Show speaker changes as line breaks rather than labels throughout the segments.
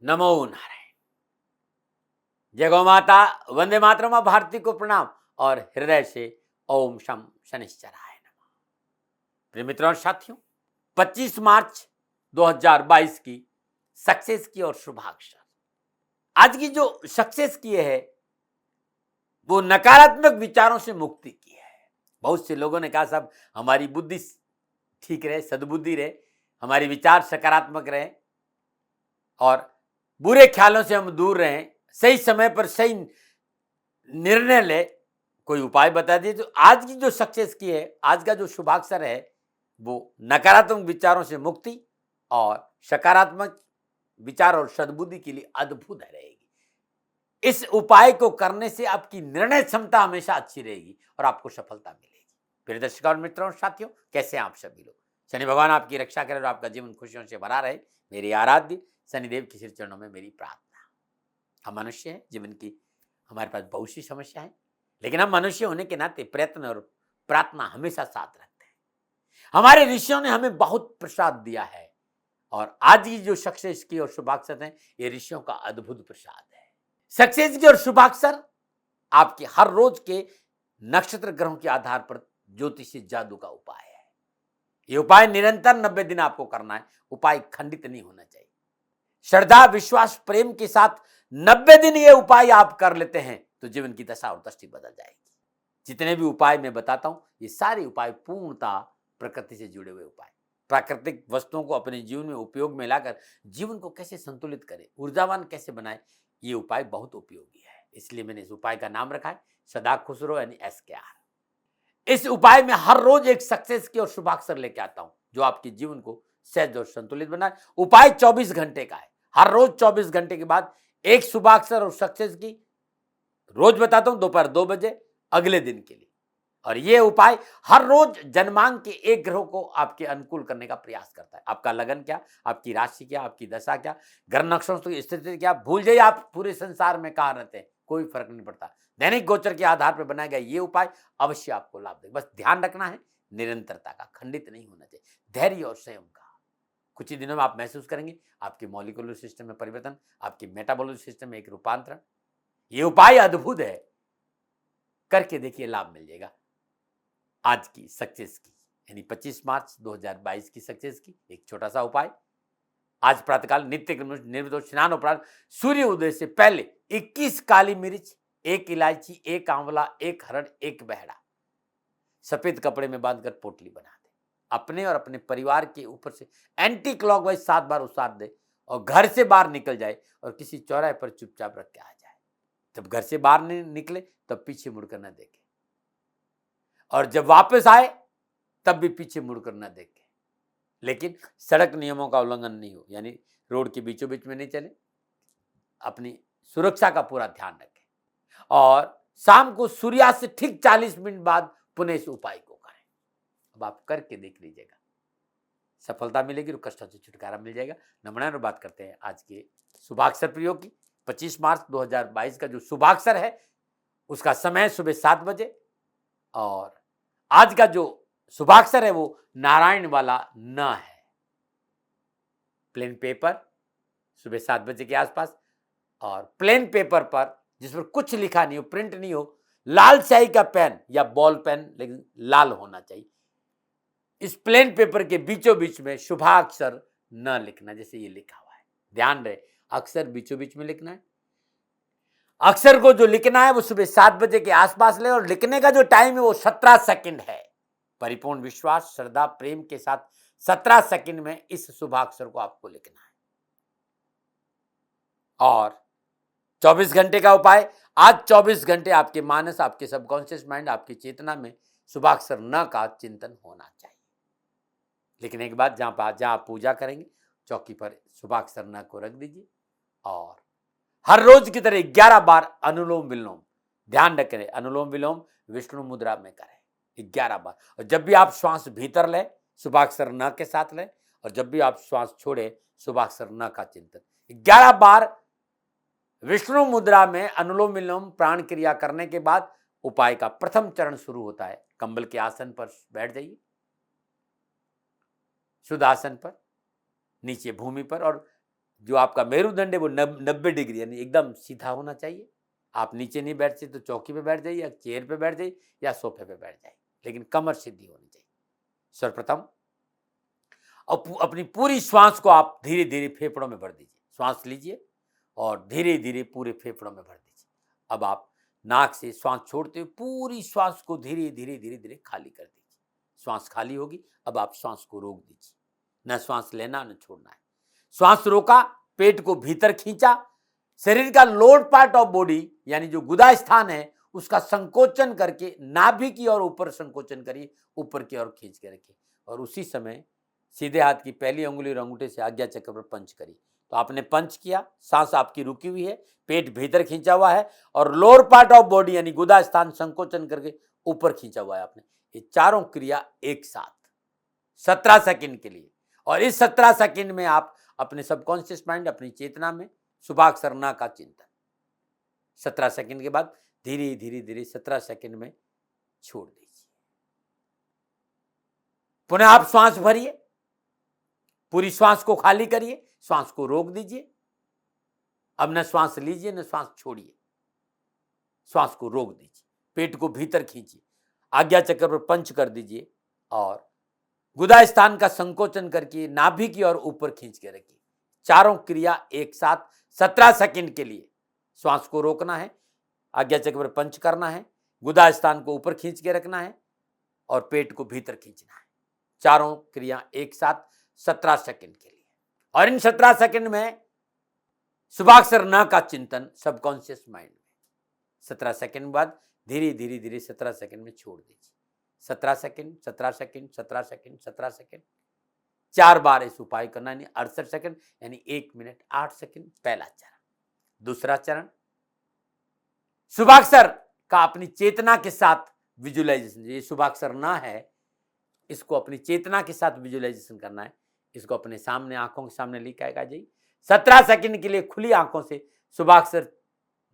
नमो नारायण। जय गौ माता, वंदे मातरम। भारती को प्रणाम और हृदय से ओम शम शनिश्चराय नमः। प्रिय मित्रों और साथियों, 25 मार्च 2022 की सक्सेस की और शुभाक्षर। आज की जो सक्सेस की है वो नकारात्मक विचारों से मुक्ति की है। बहुत से लोगों ने कहा साहब हमारी बुद्धि ठीक रहे, सद्बुद्धि रहे, हमारी विचार सकारात्मक रहे और बुरे ख्यालों से हम दूर रहें, सही समय पर सही निर्णय ले, कोई उपाय बता दिए। तो आज की जो सक्सेस की है, आज का जो शुभाक्षर है वो नकारात्मक विचारों से मुक्ति और सकारात्मक विचार और सद्बुद्धि के लिए अद्भुत रहेगी। इस उपाय को करने से आपकी निर्णय क्षमता हमेशा अच्छी रहेगी और आपको सफलता मिलेगी। प्रिय दर्शकों और मित्रों और साथियों, कैसे आप सभी लोग? शनि भगवान आपकी रक्षा करें और आपका जीवन खुशियों से भरा रहे, मेरी आराध्य शनिदेव के श्री चरणों में मेरी प्रार्थना। हम मनुष्य हैं, जीवन की हमारे पास बहुत सी समस्या है, लेकिन हम मनुष्य होने के नाते प्रयत्न और प्रार्थना हमेशा साथ रखते हैं। हमारे ऋषियों ने हमें बहुत प्रसाद दिया है और आज की जो सक्सेस की और शुभाक्षर है, ये ऋषियों का अद्भुत प्रसाद है। सक्सेस की और शुभाक्षर आपके हर रोज के नक्षत्र ग्रहों के आधार पर ज्योतिषी जादू का उपाय है। ये उपाय निरंतर 90 दिन आपको करना है। उपाय खंडित नहीं होना चाहिए। श्रद्धा, विश्वास, प्रेम के साथ 90 दिन ये उपाय आप कर लेते हैं तो जीवन की दशा और दृष्टि बदल जाएगी। जितने भी उपाय मैं बताता हूं, ये सारे उपाय पूर्णतः प्रकृति से जुड़े हुए उपाय। प्राकृतिक वस्तुओं को अपने जीवन में उपयोग में लाकर जीवन को कैसे संतुलित करें, ऊर्जावान कैसे बनाए, ये उपाय बहुत उपयोगी है। इसलिए मैंने इस उपाय का नाम रखा है सदा खुश रहो, यानी SKR। इस उपाय में हर रोज एक सक्सेस की और शुभाक्षर लेके आता हूं जो आपके जीवन को सहज और संतुलित बनाए। उपाय 24 घंटे का है। हर रोज 24 घंटे के बाद एक शुभाक्षर और सक्सेस की रोज बताता हूं दोपहर 2 बजे अगले दिन के लिए। और यह उपाय हर रोज जन्मांक के एक ग्रह को आपके अनुकूल करने का प्रयास करता है। आपका लगन क्या, आपकी राशि क्या, आपकी दशा क्या, ग्रह नक्षत्रों की स्थिति क्या, भूल जाइए आप पूरे संसार में कहां रहते हैं, कोई फर्क नहीं पड़ता। दैनिक गोचर के आधार पर बनाया गया ये उपाय अवश्य आपको लाभ देगा। बस ध्यान रखना है निरंतरता का, खंडित नहीं होना चाहिए, धैर्य और संयम का। कुछ ही दिनों में आप महसूस करेंगे आपके मॉलिक्यूलर सिस्टम में परिवर्तन, आपके मेटाबॉलिक सिस्टम में एक रूपांतरण। ये उपाय अद्भुत है, करके देखिए, लाभ मिल जाएगा। आज की सक्सेस की यानी 25 मार्च 2022 की सक्सेस की एक छोटा सा उपाय। आज प्रातःकाल नित्य निर्विघ्न स्नान उपरांत सूर्य उदय से पहले 21 काली मिर्च, 1 इलायची, 1 आंवला, 1 हरड़, 1 बहड़ा सफेद कपड़े में बांधकर पोटली बना दे। अपने और अपने परिवार के ऊपर से एंटी क्लॉकवाइज 7 बार उसार दे और घर से बाहर निकल जाए और किसी चौराहे पर चुपचाप रख के आ जाए। जब घर से बाहर नहीं निकले तब पीछे मुड़कर न देखे और जब वापस आए तब भी पीछे मुड़कर न देखे। लेकिन सड़क नियमों का उल्लंघन नहीं हो, यानी रोड के बीचों बीच में नहीं चले। अपनी सुरक्षा का पूरा ध्यान रखें और शाम को सूर्यास्त से ठीक 40 मिनट बाद पुनः इस उपाय को करें। अब आप करके देख लीजिएगा, सफलता मिलेगी और कष्टों से छुटकारा मिल जाएगा। नमस्कार, बात करते हैं आज के शुभाक्षर प्रयोग की। 25 मार्च 2022 का जो शुभाक्षर है उसका समय सुबह 7 बजे और आज का जो शुभाक्षर है वो नारायण वाला न है। प्लेन पेपर सुबह 7 बजे के आसपास और प्लेन पेपर पर जिस पर कुछ लिखा नहीं हो, प्रिंट नहीं हो, लाल स्याही का पेन या बॉल पेन, लेकिन लाल होना चाहिए। इस प्लेन पेपर के बीचों बीच में शुभाक्षर न लिखना, जैसे ये लिखा हुआ है। ध्यान रहे, अक्षर बीचों बीच में लिखना है। अक्षर को जो लिखना है वो सुबह 7 बजे के आसपास ले और लिखने का जो टाइम है वो 17 सेकंड है। परिपूर्ण विश्वास, श्रद्धा, प्रेम के साथ 17 सेकंड में इस शुभाक्षर को आपको लिखना है। और 24 घंटे का उपाय, आज 24 घंटे आपके मानस, आपके सबकॉन्शियस माइंड, आपकी चेतना में शुभाक्षर न का चिंतन होना चाहिए। लेकिन एक बात, जहां आप पूजा करेंगे चौकी पर शुभाक्षर न को रख दीजिए और हर रोज की तरह 11 बार अनुलोम विलोम, ध्यान रखें अनुलोम विलोम विष्णु मुद्रा में करें 11 बार। और जब भी आप श्वास भीतर लें शुभाक्षर न के साथ लें और जब भी आप श्वास छोड़े शुभाक्षर न का चिंतन 11 बार विष्णु मुद्रा में अनुलोम विलोम प्राण क्रिया करने के बाद उपाय का प्रथम चरण शुरू होता है। कंबल के आसन पर बैठ जाइए, शुद्ध आसन पर, नीचे भूमि पर, और जो आपका मेरुदंड है वो 90 डिग्री यानी एकदम सीधा होना चाहिए। आप नीचे नहीं बैठ सकते तो चौकी पे बैठ जाइए या चेयर पे बैठ जाइए या सोफे पे बैठ जाइए, लेकिन कमर सीधी होनी चाहिए। सर्वप्रथम अपनी पूरी श्वास को आप धीरे धीरे फेफड़ों में भर दीजिए। श्वास लीजिए और धीरे धीरे पूरे फेफड़ों में भर दीजिए। अब आप नाक से श्वास छोड़ते हुए पूरी श्वास को धीरे धीरे धीरे धीरे खाली कर दीजिए। श्वास खाली होगी, अब आप श्वास को रोक दीजिए। न श्वास लेना न छोड़ना है। श्वास रोका, पेट को भीतर खींचा, शरीर का लोअर पार्ट ऑफ बॉडी यानी जो गुदा स्थान है उसका संकोचन करके नाभि की ओर ऊपर संकोचन करिए, ऊपर की ओर खींच के रखिए और उसी समय सीधे हाथ की पहली अंगुली और अंगूठे से आज्ञा चक्र पर पंच करिए। तो आपने पंच किया, सांस आपकी रुकी हुई है, पेट भीतर खींचा हुआ है और लोअर पार्ट ऑफ बॉडी यानी गुदा स्थान संकोचन करके ऊपर खींचा हुआ है आपने। ये चारों क्रिया एक साथ 17 सेकंड के लिए, और इस 17 सेकंड में आप अपने सबकॉन्शियस माइंड, अपनी चेतना में शुभाक्षर न का चिंतन 17 सेकंड के बाद धीरे धीरे धीरे 17 सेकंड में छोड़ दीजिए। पुनः आप श्वास भरिए, पूरी श्वास को खाली करिए, श्वास को रोक दीजिए। अब न श्वास लीजिए न श्वास छोड़िए, श्वास को रोक दीजिए, पेट को भीतर खींचिए, आज्ञा चक्र पर पंच कर दीजिए और गुदा स्थान का संकोचन करके नाभि की ओर ऊपर खींच के रखिए। चारों क्रिया एक साथ 17 सेकंड के लिए। श्वास को रोकना है, आज्ञा चक्र पर पंच करना है, गुदा स्थान को ऊपर खींच के रखना है और पेट को भीतर खींचना है। चारों क्रिया एक साथ 17 सेकंड के लिए। और इन 17 सेकंड में शुभाक्षर न का चिंतन सबकॉन्शियस माइंड में। 17 सेकंड बाद धीरे धीरे धीरे 17 सेकंड में छोड़ दीजिए। 17 सेकंड 17 सेकंड 17 सेकंड 17 सेकंड 4 बार इस उपाय करना, यानी 68 सेकंड यानी 1 मिनट 8 सेकंड पहला चरण। दूसरा चरण शुभाक्षर का अपनी चेतना के साथ विजुअलाइजेशन। ये शुभाक्षर ना है, इसको अपनी चेतना के साथ विजुअलाइजेशन करना है। इसको अपने सामने, आंखों के सामने लेकर आ जाइए। 17 सेकंड के लिए खुली आंखों से शुभाक्षर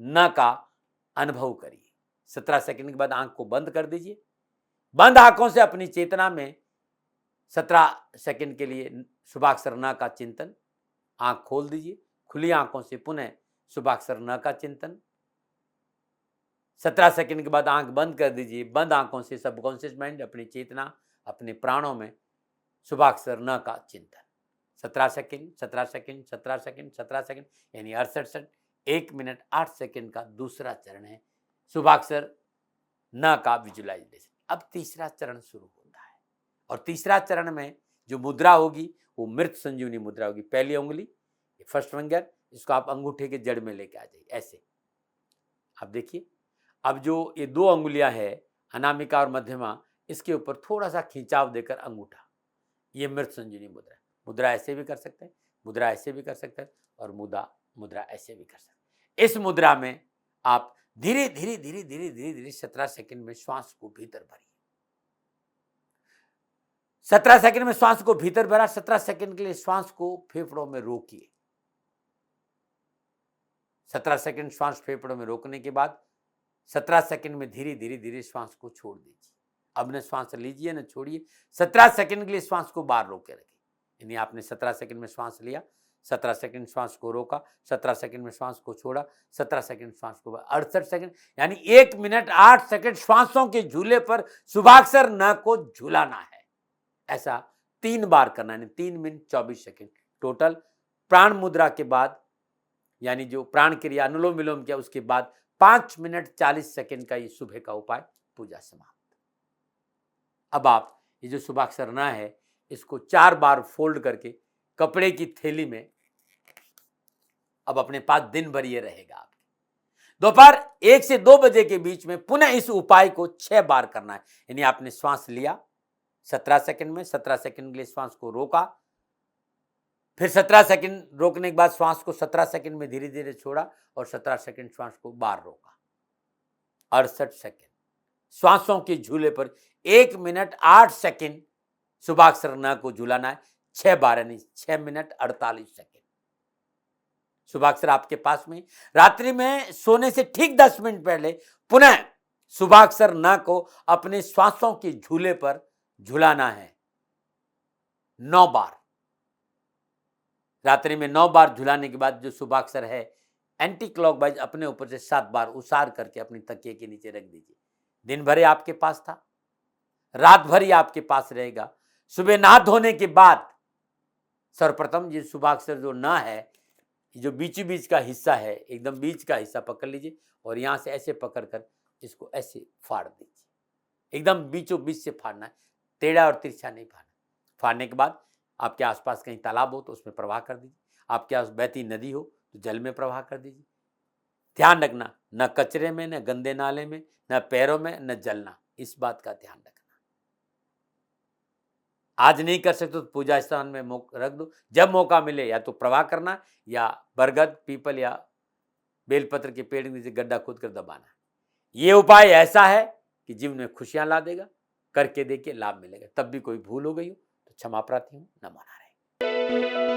न का अनुभव करिए। 17 सेकंड के बाद आंख को बंद कर दीजिए। बंद आंखों से अपनी चेतना में 17 सेकंड के लिए शुभाक्षर न का चिंतन। आंख खोल दीजिए, खुली आंखों से पुनः शुभाक्षर न का चिंतन। 17 सेकंड के बाद आंख बंद कर दीजिए। बंद आंखों से सबकॉन्शियस माइंड, अपनी चेतना, अपने प्राणों में शुभाक्षर न का चिंतन। 17 सेकंड 17 सेकंड 17 सेकंड 17 सेकंड यानी 68 सेकंड 1 मिनट 8 सेकंड का दूसरा चरण है शुभाक्षर न का विजुअलाइजेशन। अब तीसरा चरण शुरू होता है और तीसरा चरण में जो मुद्रा होगी वो मृत संजीवनी मुद्रा होगी। पहली उंगली फर्स्ट फिंगर, इसको आप अंगूठे के जड़ में लेके आ जाइए ऐसे। अब देखिए, अब जो ये 2 अंगुलियां है अनामिका और मध्यमा, इसके ऊपर थोड़ा सा खिंचाव देकर अंगूठा, ये मृत संजीवनी मुद्रा है। मुद्रा ऐसे भी कर सकते हैं, मुद्रा ऐसे भी कर सकते हैं और मुद्रा ऐसे भी कर सकते हैं। इस मुद्रा में आप धीरे धीरे धीरे धीरे धीरे धीरे 17 सेकंड में श्वास को भीतर भरिए। 17 सेकंड में श्वास को भीतर भरा। 17 सेकंड के लिए श्वास को फेफड़ों में रोकिए। 17 सेकंड श्वास फेफड़ों में रोकने के बाद 17 सेकंड में धीरे धीरे धीरे श्वास को छोड़ दीजिए। अब न श्वास लीजिए न छोड़िए। 17 सेकंड के लिए श्वास को बाहर रोके रखिए। यानी आपने 17 सेकंड में श्वास लिया, 17 सेकंड श्वास को रोका, 17 सेकंड में श्वास को छोड़ा, 17 सेकंड श्वास को 68 सेकंड यानी 1 मिनट 8 सेकंड श्वासों के झूले पर शुभाक्षर न को झूलाना है। ऐसा 3 बार करना है, 3 मिनट 24 सेकंड टोटल। प्राण मुद्रा के बाद यानी जो प्राण क्रिया अनुलोम विलोम किया उसके बाद 5 मिनट 40 सेकंड का ये सुबह का उपाय, पूजा समाप्त। अब आप ये जो शुभाक्षर न है इसको 4 बार फोल्ड करके कपड़े की थैली में अब अपने पास दिन भर ये रहेगा। आपके दोपहर 1 से 2 बजे के बीच में पुनः इस उपाय को 6 बार करना है। यानी आपने श्वास लिया 17 सेकंड में, 17 सेकंड के लिए श्वास को रोका, फिर 17 सेकंड रोकने के बाद श्वास को 17 सेकंड में धीरे धीरे छोड़ा और 17 सेकंड श्वास को बाहर रोका। 68 सेकंड श्वासों के झूले पर 1 मिनट 8 सेकंड शुभाक्षर न को झूलाना है। 6 बार यानी 6 मिनट 48 सेकंड शुभाक्षर आपके पास में। रात्रि में सोने से ठीक 10 मिनट पहले पुनः शुभाक्षर न को अपने श्वासों के झूले पर झूलाना है 9 बार। रात्रि में 9 बार झुलाने के बाद जो शुभाक्षर है एंटी क्लॉकवाइज अपने ऊपर से 7 बार उसार करके अपनी तकिए के नीचे रख दीजिए। दिन भर ये आपके पास था, रात भर ये आपके पास रहेगा। सुबह नहा धोने के बाद सर्वप्रथम ये शुभाक्षर जो न है, जो बीचों बीच का हिस्सा है, एकदम बीच का हिस्सा पकड़ लीजिए और यहाँ से ऐसे पकड़कर इसको ऐसे फाड़ दीजिए। एकदम बीचों बीच से फाड़ना है, टेढ़ा और तिरछा नहीं फाड़ना। फाड़ने के बाद आपके आसपास कहीं तालाब हो तो उसमें प्रवाह कर दीजिए, आपके आस बहती नदी हो तो जल में प्रवाह कर दीजिए। ध्यान रखना, न कचरे में, न गंदे नाले में, न पैरों में, न जलना, इस बात का ध्यान रखना। आज नहीं कर सकते तो पूजा स्थान में रख दो, जब मौका मिले या तो प्रवाह करना या बरगद, पीपल या बेलपत्र के पेड़ के नीचे गड्ढा खोद कर दबाना। ये उपाय ऐसा है कि जीवन में खुशियां ला देगा। करके देखिए, लाभ मिलेगा। तब भी कोई भूल हो गई हो तो क्षमा प्रार्थी हूं। नमो नारायण।